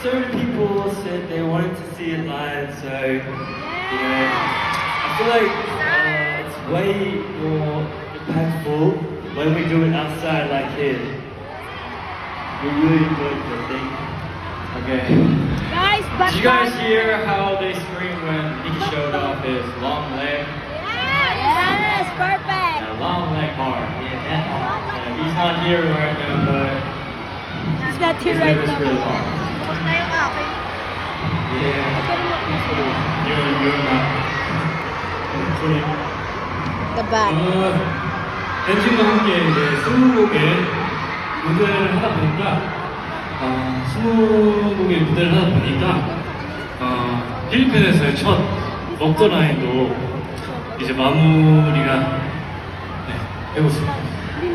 so many people said they wanted to see it live, so I feel like it's way more impactful when we do it outside like here. We really enjoyed the thing. Okay. Guys, but Did you guys hear how they screamed when Nicky showed off his long leg? Yes, perfect. Yeah, long leg hard. He's not here right now, but He's not here his right leg is really now. hard. Huwag na yung akin. Yeah. You're not. The back. 엔진과 함께 이제 20곡의 무대를 하다 보니까 20곡의 무대를 하다 보니까 필리핀에서의 첫 먹더라인도 이제 마무리가 해보겠습니다.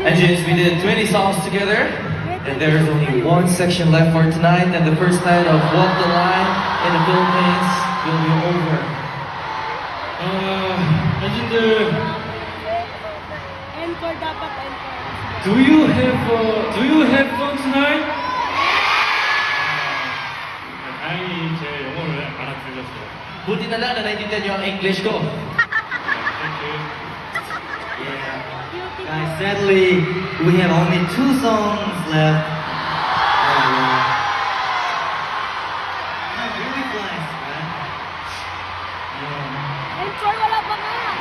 Engines, we did 20 songs together, and there is only one section left for tonight, and the first night of Walk the Line in the Philippines will be over. 엔진들, Encore dapat encore. do you have fun tonight? 다행히 제 영어를 알아들으셨어요. Buti na lang na naintindihan niyo ang English ko. Thank you. Guys, sadly, we have only 2 songs left. Not really fast, man. Encore wala pa nga.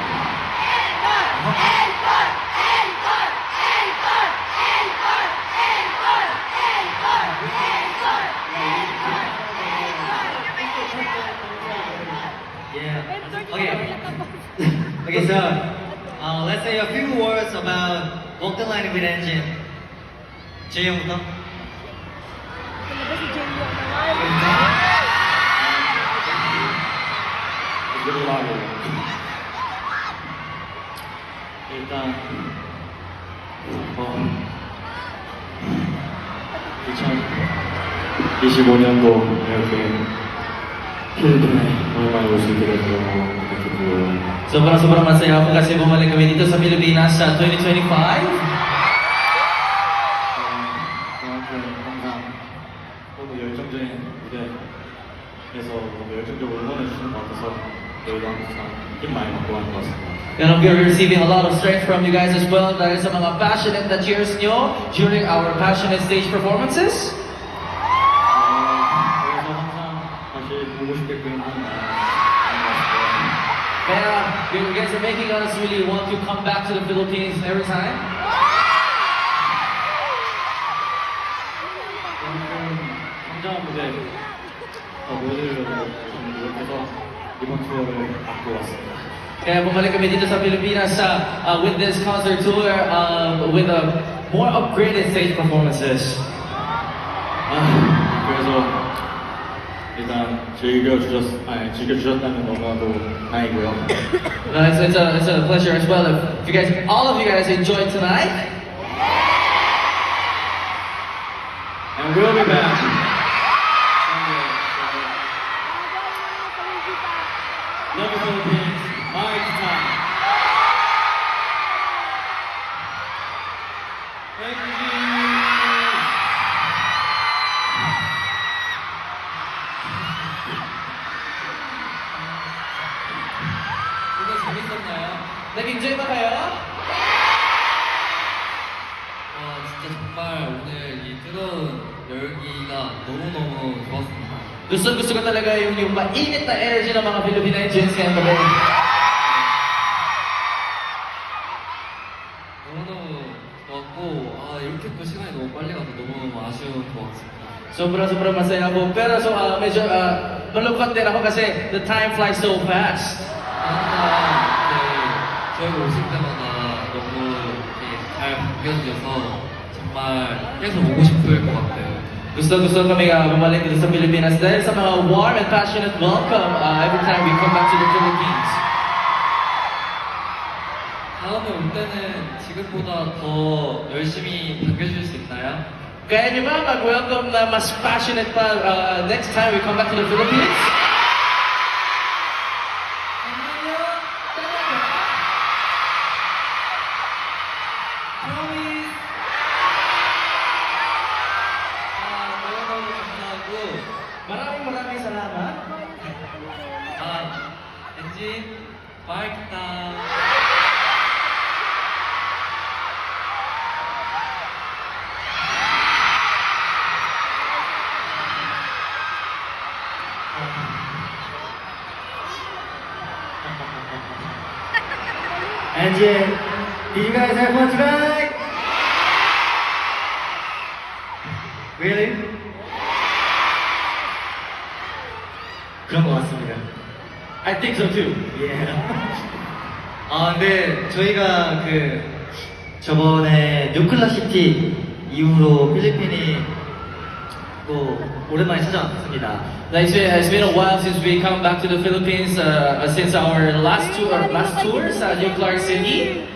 Yeah. Encore di Okay. pa natapos. Okay, so let's say a few words about Walk the Line with Engine. 제이형부터. Talaga si Jenyo naman. 일단 2025년도 이렇게 필리핀에 오랜만에 올 수 있게 돼서 너무 기쁘고요. Sobrang masaya ako kasi bumalik kami dito sa Pilipinas sa 2025. 저한테 항상 너무 열정적인 무대에서 너무 열정적으로 응원해 주시는 것 같아서 저희도 항상 힘 많이 받고 가는 것 같습니다. And we're receiving a lot of strength from you guys as well. Dahil sa mga passionate na cheers nyo during our passionate stage performances. 그래서 항상 다시 보고 싶게끔 하는 것 같아요. Kaya you guys are making us really want to come back to the Philippines every time. 성장한 무대 보여드리려고 노력해서 이번 투어를 갖고 왔습니다. Kaya bumalik kami dito sa Pilipinas with this concert tour with more upgraded stage performances. 그래서 일단 즐겨주셨다면 너무나도 다행이고요. It's a pleasure as well if you guys, all of you guys enjoyed tonight. And we'll be back. Love you, Philippines. My time. Thank you. 오늘 재밌었나요? 굉장히 많아요. 진짜 정말 오늘 이 뜨거운 열기가 너무너무 좋았습니다. Gusto ko talaga yung mainit na energy ng mga Filipinians ngayong gabi. 너무너무 좋았고 이렇게 또 시간이 너무 빨리 가서 너무 아쉬운 것 같습니다. Sobrang masaya ako. Pero medyo malungkot din ako kasi the time flies so fast. 항상 저희가 오실 때마다 너무 이렇게 잘 반겨주셔서 정말 계속 오고 싶을 것 같아요. Gusto kami bumalik dito sa Pilipinas dahil sa mga warm and passionate welcome every time we come back to the Philippines. 다음에 올 때는 지금보다 더 열심히 반겨줄 수 있나요? Kaya niyo ba mag-welcome na mas passionate pa next time we come back to the Philippines? 너무너무 감사하고 Renjin. Did you guys have fun tonight? Really? 그런 것 같습니다. I think so too. Yeah. 근데 저희가 저번에 뉴클라시티 이후로 필리핀이 또 오랜만에 찾아왔습니다. Like it's been a while since we come back to the Philippines since our last tour sa New Clark City.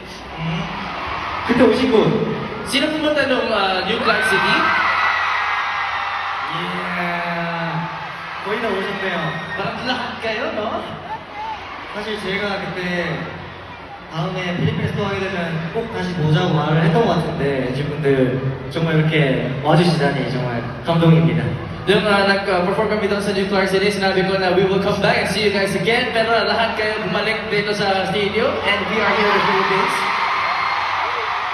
그때 오신 분. Sino pumunta nung New Clark City? Yeah. 거의 다 오셨네요. Parang lahat kayo, no? 사실 제가 그때 다음에 필리핀에서 또 하게 되면 꼭 다시 보자고 말을 했던 것 같은데 엔진분들 정말 이렇게 와주시다니 정말 감동입니다. Nung nag-perform kami doon sa New Clark City, sinabi ko na we will come back and see you guys again. Pero lahat kayo bumalik dito sa stadium and we are here in the Philippines.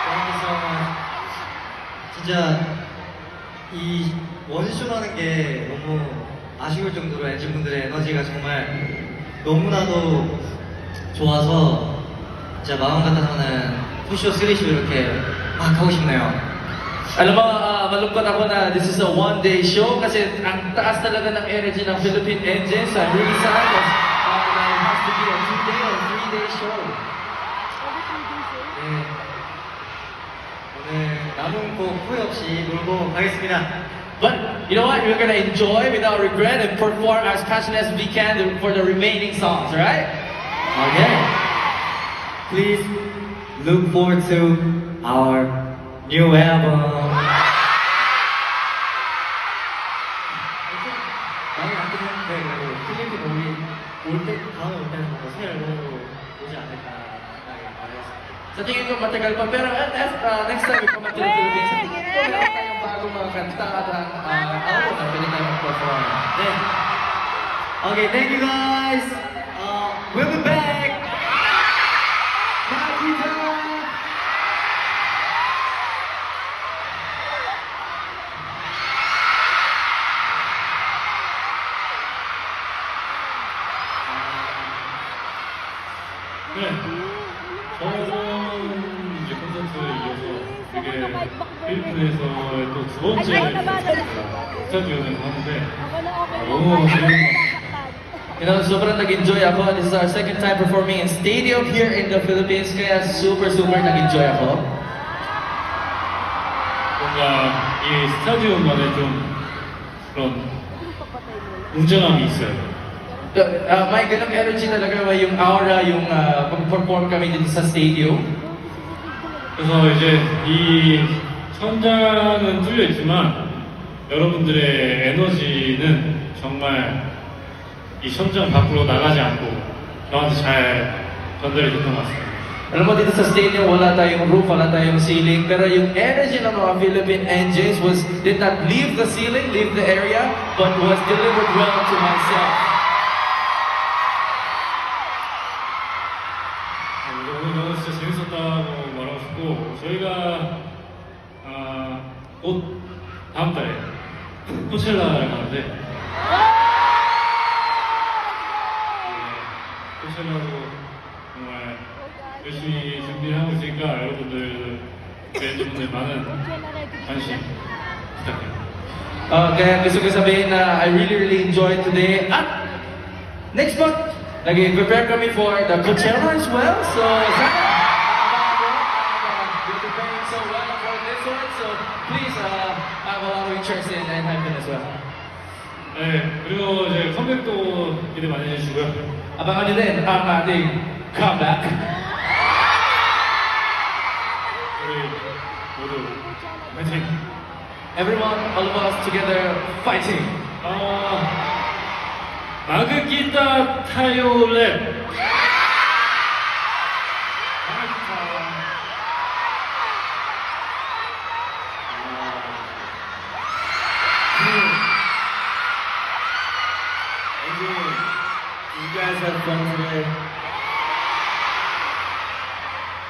Thank you so much. 진짜 이 원쇼라는 게 너무 아쉬울 정도로 엔진분들의 에너지가 정말 너무나도 좋아서 진짜 마음 같아서는 2쇼, 3쇼 이렇게 막 하고 싶네요. Alam mo, malungkot ako na this is a one-day show kasi ang taas talaga ng energy ng Philippine Engines. I'm really sad because it has to be a 2-day or 3-day show. 네. 오늘 남은 곡 후회 없이 놀고 가겠습니다. But you know what? We're gonna enjoy without regret and perform as passionate as we can for the remaining songs, right? Okay. Please look forward to our new album. 많이 안 끝났는데 그래도 필리핀 다음에 올 때는 뭔가 새 앨범으로 오지 않을까 생각이 많이 했습니다. Sa tingin ko matagal pa, pero next time we come back to the Philippines, sa tingin ko meron tayong bagong mga kanta at album na pwede tayong perform. 네. Okay, thank you guys. We'll be back. Bye, Peter. 네. 저번 이제 콘서트에 이어서 이게 필리핀에서의 또 두 번째 스타디움에서 하는데 너무 재밌는 것 같아요. You know, sobrang nag-enjoy ako. This is our second time performing in stadium here in the Philippines, kaya super nag-enjoy ako. 뭔가 이 스타디움만의 좀 그런 웅장함이 있어요. May ganang energy talaga, yung aura, yung pag-perform kami dito sa stadium. 그래서 이제 이 천장은 뚫려 있지만 여러분들의 에너지는 정말 이 천장 밖으로 나가지 않고 저한테 잘 전달이 됐던 것 같습니다. Alam mo, dito sa stadium, wala tayong roof, wala tayong ceiling, pero yung energy ng mga Philippine Engines did not leave the ceiling, leave the area, but was delivered well to myself. 오늘 너무 진짜 재밌었다고 말하고 싶고 저희가 곧 다음 달에 코첼라를 가는데 코첼라도 정말 열심히 준비하고 있으니까 여러분들 팬분들 많은 관심 부탁드립니다. Kaya gusto ko sabihin na I really enjoyed today. At next month, nag-prepare kami for the Coachella as well. So, sana we're preparing so well for this one. So, please have a lot of interest in and have fun as well. 네, 그리고 이제 컴백도 기대 많이 해주시고요. Abangan nyo din ang ating comeback. 우리 모두 화이팅! Everyone, all of us together, fighting. 마그기타 타요랩 You guys have fun today?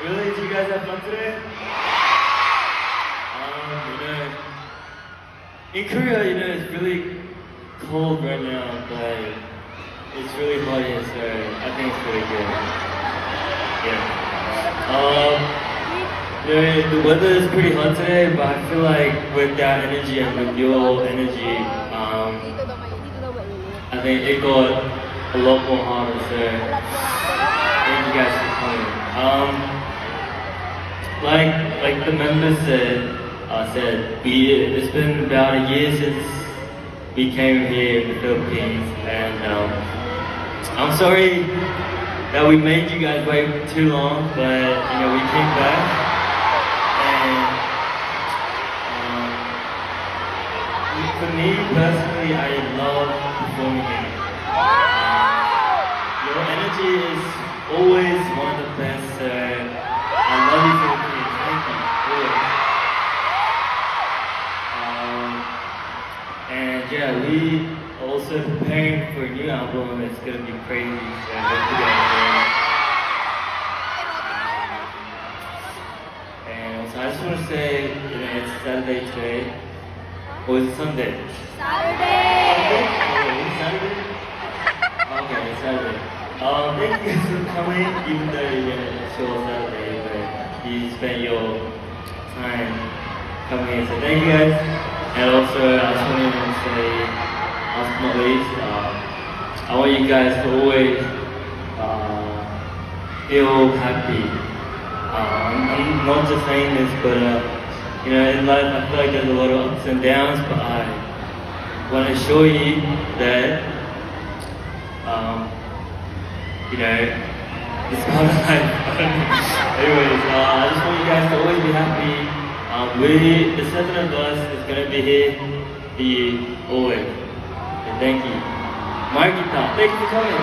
Really? Did you guys have fun today? In Korea, it's really cold right now, but it's really hot here, so I think it's really good. Yeah. The weather is pretty hot today, but I feel like with that energy and with your energy, Dito daw mainit. I think it got a lot more harder. So thank you guys for coming. Like the members said, it's been about a year since we came here in the Philippines, and I'm sorry that we made you guys wait too long, but we came back, and for me personally, I love performing here. Your energy is always one of the best. I love you, Philippines. Thank you. Really. And yeah, we also preparing for a new album. It's gonna be crazy. So don't forget it. And also, I just want to say, it's Saturday today. Or is it Sunday? Saturday! Saturday? Okay, it's Saturday. Thank you guys for coming, even though you didn't show us Saturday, but you spent your time coming in. So thank you guys. And also, I just wanted to say, last but not least, I want you guys to always feel happy. I'm not just saying this, but in life I feel like there's a lot of ups and downs, but I want to show you that it's part of life. Anyways, I just want you guys to always be happy. The 7 of us is going to be here for you always. And thank you. Markita, thank you for coming.